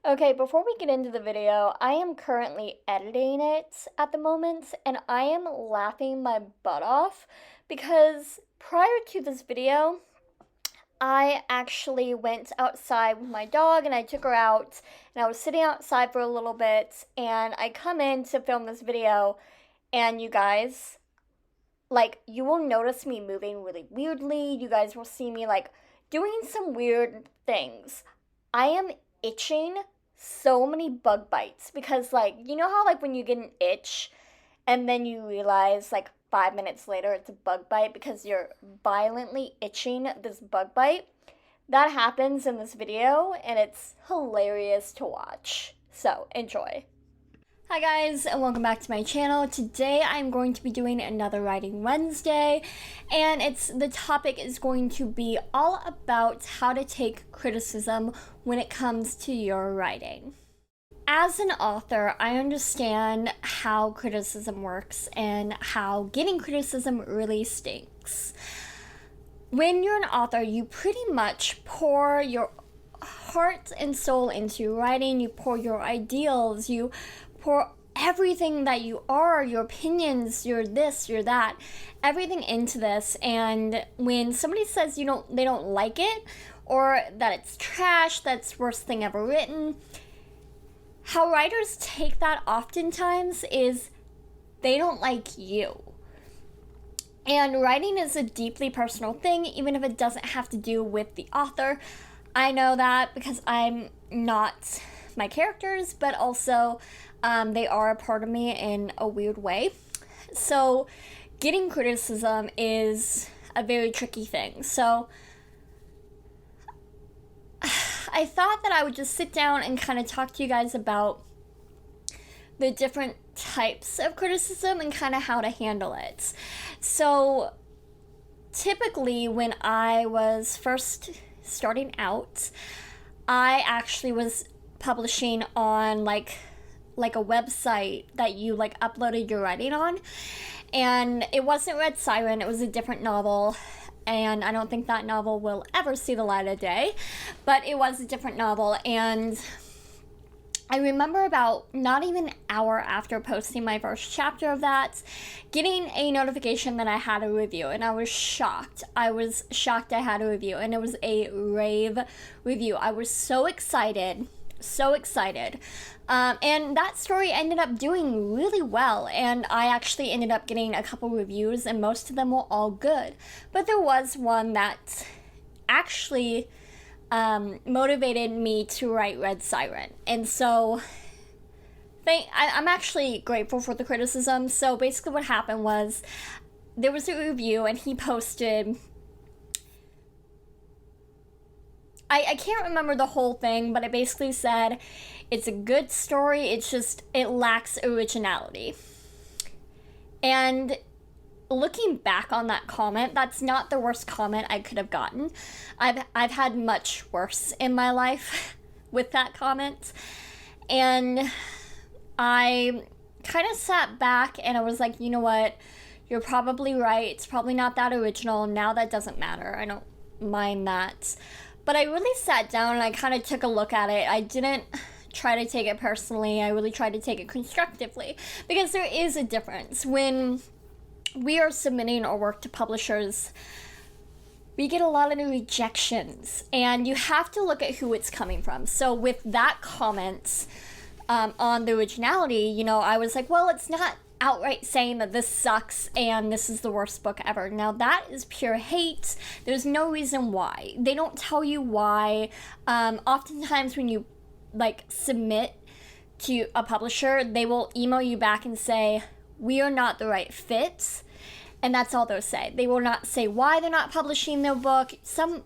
Okay, before we get into the video, I am currently editing it at the moment, and I am laughing my butt off because prior to this video, I actually went outside with my dog and I took her out, and I was sitting outside for a little bit, and I come in to film this video, and you guys, you will notice me moving really weirdly. You guys will see me, doing some weird things. I am itching so many bug bites because, you know how, when you get an itch and then you realize, 5 minutes later it's a bug bite because you're violently itching this bug bite? That happens in this video and it's hilarious to watch. So, enjoy. Hi guys, and welcome back to my channel. Today I'm going to be doing another Writing Wednesday, and the topic is going to be all about how to take criticism when it comes to your writing. As an author, I understand how criticism works and how getting criticism really stinks. When you're an author, you pretty much pour your heart and soul into writing. You pour your ideals, you pour everything that you are, your opinions, your this, your that, everything into this. And when somebody says they don't like it, or that it's trash, that's worst thing ever written, how writers take that oftentimes is they don't like you. And writing is a deeply personal thing, even if it doesn't have to do with the author. I know that because I'm not my characters, but also they are a part of me in a weird way. So getting criticism is a very tricky thing. So I thought that I would just sit down and kind of talk to you guys about the different types of criticism and kind of how to handle it. So typically when I was first starting out, I actually was publishing on like a website that you uploaded your writing on, and it wasn't Red Siren, it was a different novel, and I don't think that novel will ever see the light of day, but it was a different novel. And I remember about not even an hour after posting my first chapter of that, getting a notification that I had a review, and I was shocked. I was shocked I had a review, and it was a rave review. I was so excited. And that story ended up doing really well, and I actually ended up getting a couple reviews, and most of them were all good. But there was one that actually motivated me to write Red Siren, and so I'm actually grateful for the criticism. So basically what happened was there was a review, and he posted, I can't remember the whole thing, but it basically said, it's a good story, it's just, it lacks originality. And looking back on that comment, that's not the worst comment I could have gotten. I've had much worse in my life with that comment. And I kind of sat back and I was like, you know what? You're probably right. It's probably not that original. Now that doesn't matter. I don't mind that. But I really sat down and I kind of took a look at it. I didn't try to take it personally. I really tried to take it constructively, because there is a difference. When we are submitting our work to publishers, we get a lot of rejections, and you have to look at who it's coming from. So with that comment on the originality, I was like, well, it's not outright saying that this sucks and this is the worst book ever. Now that is pure hate. There's no reason why. They don't tell you why. Oftentimes when you submit to a publisher, they will email you back and say, we are not the right fit, and that's all they'll say. They will not say why they're not publishing their book. Some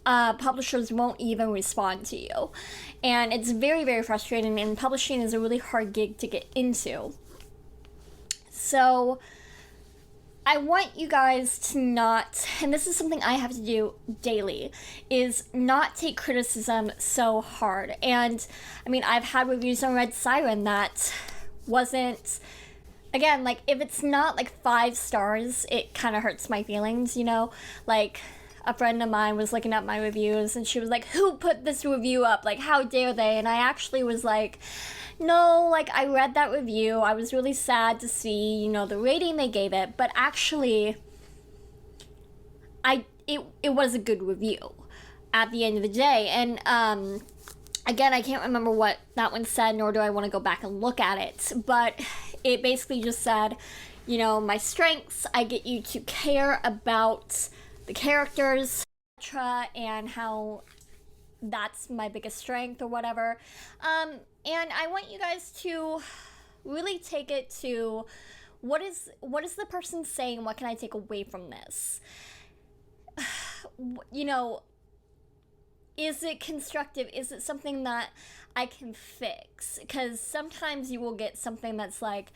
publishers won't even respond to you, and it's very, very frustrating, and publishing is a really hard gig to get into. So I want you guys to not, and this is something I have to do daily, is not take criticism so hard. And I mean, I've had reviews on Red Siren that wasn't, again, if it's not 5 stars, it kind of hurts my feelings, a friend of mine was looking at my reviews and she was like, who put this review up? Like, how dare they? And I actually was like, no, like, I read that review. I was really sad to see, you know, the rating they gave it. But actually, it was a good review at the end of the day. And, again, I can't remember what that one said, nor do I want to go back and look at it. But it basically just said, you know, my strengths, I get you to care about the characters, etc., and how that's my biggest strength or whatever. And I want you guys to really take it to what is the person saying? What can I take away from this? You know, is it constructive? Is it something that I can fix? Because sometimes you will get something that's like,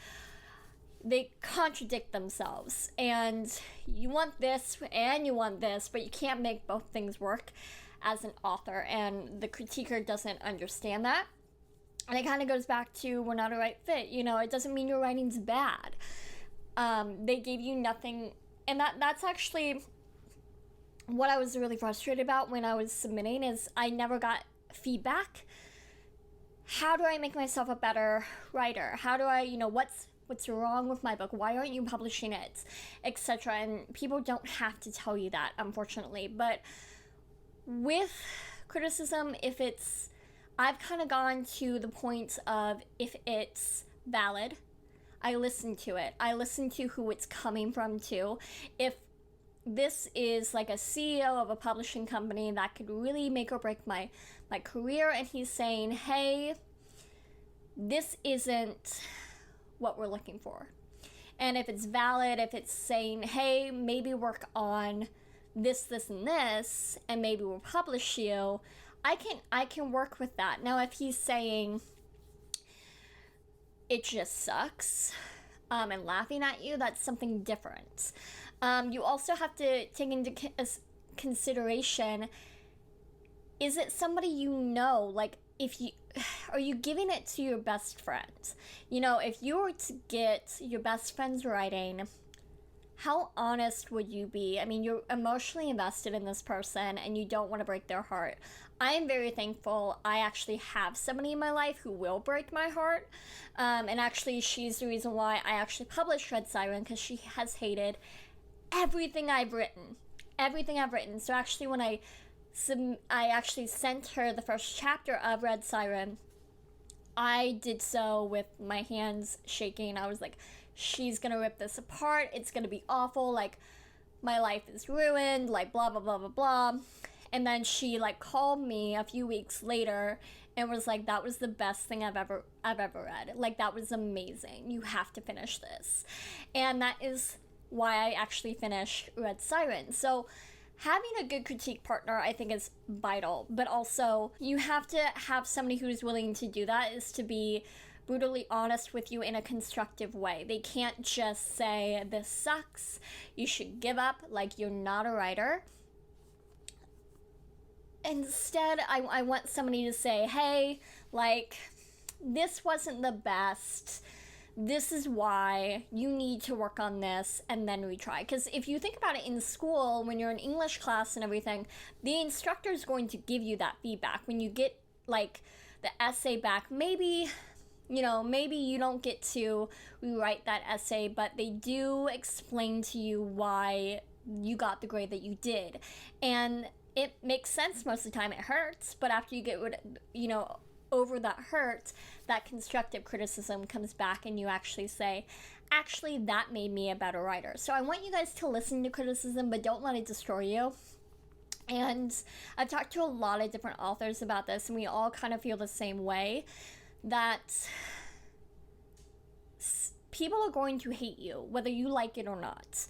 they contradict themselves, and you want this and you want this, but you can't make both things work as an author, and the critiquer doesn't understand that. And it kind of goes back to, we're not a right fit. You know, it doesn't mean your writing's bad. They gave you nothing, and that's actually what I was really frustrated about when I was submitting, is I never got feedback. How do I make myself a better writer? How do I, you know, what's wrong with my book? Why aren't you publishing it? Etc. And people don't have to tell you that, unfortunately. But with criticism, if it's, I've kind of gone to the point of, if it's valid, I listen to it. I listen to who it's coming from too. If this is like a CEO of a publishing company that could really make or break my career, and he's saying, hey, this isn't what we're looking for. And if it's valid, if it's saying, hey, maybe work on this, and this, and maybe we'll publish you, I can work with that. Now, if he's saying it just sucks, and laughing at you, that's something different. You also have to take into consideration, is it somebody you know? Like, are you giving it to your best friends? You know, if you were to get your best friend's writing, how honest would you be? I mean, you're emotionally invested in this person and you don't want to break their heart. I am very thankful I actually have somebody in my life who will break my heart. And actually, she's the reason why I actually published Red Siren, because she has hated everything I've written. So actually, when I actually sent her the first chapter of Red Siren, I did so with my hands shaking. I was like, she's gonna rip this apart. It's gonna be awful. Like, my life is ruined. Like, blah, blah, blah, blah, blah. And then she, like, called me a few weeks later and was like, that was the best thing I've ever read. Like, that was amazing. You have to finish this. And that is why I actually finished Red Siren. So having a good critique partner, I think, is vital. But also, you have to have somebody who's willing to do that, is to be brutally honest with you in a constructive way. They can't just say, this sucks, you should give up, like, you're not a writer. Instead, I want somebody to say, hey, like, this wasn't the best. This is why you need to work on this, and then retry. Because if you think about it, in school, when you're in English class and everything, the instructor is going to give you that feedback. When you get, like, the essay back, maybe you don't get to rewrite that essay, but they do explain to you why you got the grade that you did. And it makes sense most of the time. It hurts, but after you get over that hurt, that constructive criticism comes back and you actually say, actually, that made me a better writer. So I want you guys to listen to criticism, but don't let it destroy you. And I've talked to a lot of different authors about this, and we all kind of feel the same way, that people are going to hate you, whether you like it or not.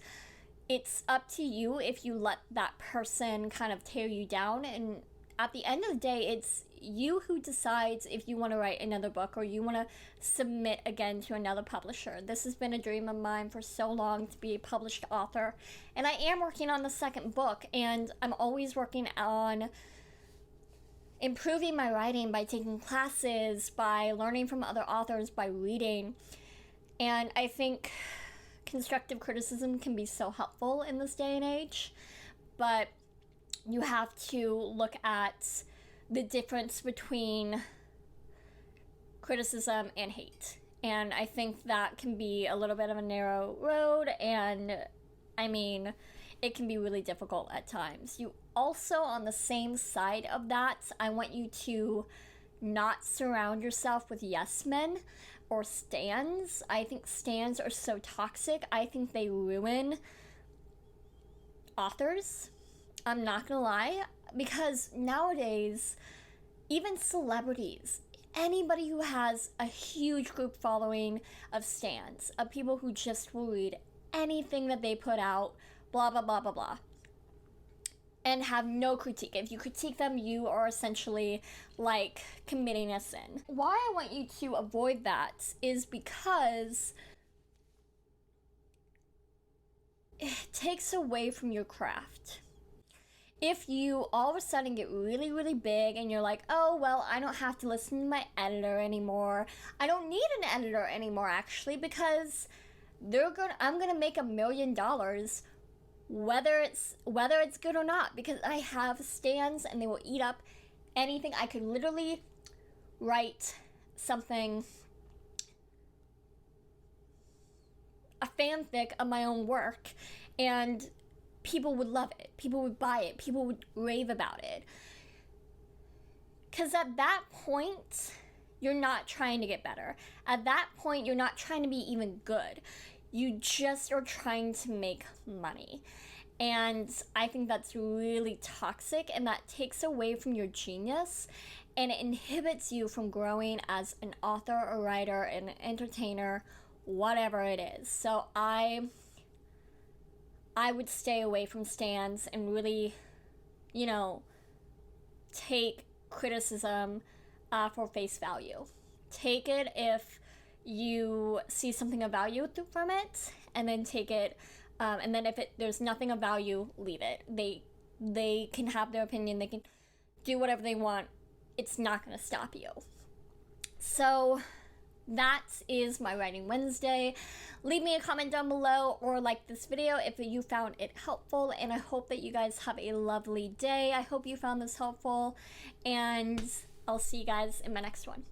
It's up to you if you let that person kind of tear you down. And at the end of the day, it's you who decides if you want to write another book or you want to submit again to another publisher. This has been a dream of mine for so long, to be a published author. And I am working on the second book, and I'm always working on improving my writing by taking classes, by learning from other authors, by reading. And I think constructive criticism can be so helpful in this day and age. But you have to look at the difference between criticism and hate. And I think that can be a little bit of a narrow road, and I mean, it can be really difficult at times. You also, on the same side of that, I want you to not surround yourself with yes men or stans. I think stans are so toxic. I think they ruin authors. I'm not gonna lie, because nowadays, even celebrities, anybody who has a huge group following of stans, of people who just will read anything that they put out, blah, blah, blah, blah, blah, and have no critique. If you critique them, you are essentially like committing a sin. Why I want you to avoid that is because it takes away from your craft. If you all of a sudden get really, really big and you're like, oh, well, I don't have to listen to my editor anymore. I don't need an editor anymore, actually, because I'm gonna make $1 million whether it's good or not, because I have stans and they will eat up anything. I could literally write something, a fanfic of my own work, and people would love it. People would buy it. People would rave about it. Because at that point, you're not trying to get better. At that point, you're not trying to be even good. You just are trying to make money. And I think that's really toxic, and that takes away from your genius, and it inhibits you from growing as an author, a writer, an entertainer, whatever it is. So I would stay away from stans and really, take criticism for face value. Take it if you see something of value from it, and then take it, and then if there's nothing of value, leave it. They can have their opinion, they can do whatever they want. It's not going to stop you. So that is my Writing Wednesday. Leave me a comment down below or like this video if you found it helpful, and I hope that you guys have a lovely day. I hope you found this helpful, and I'll see you guys in my next one.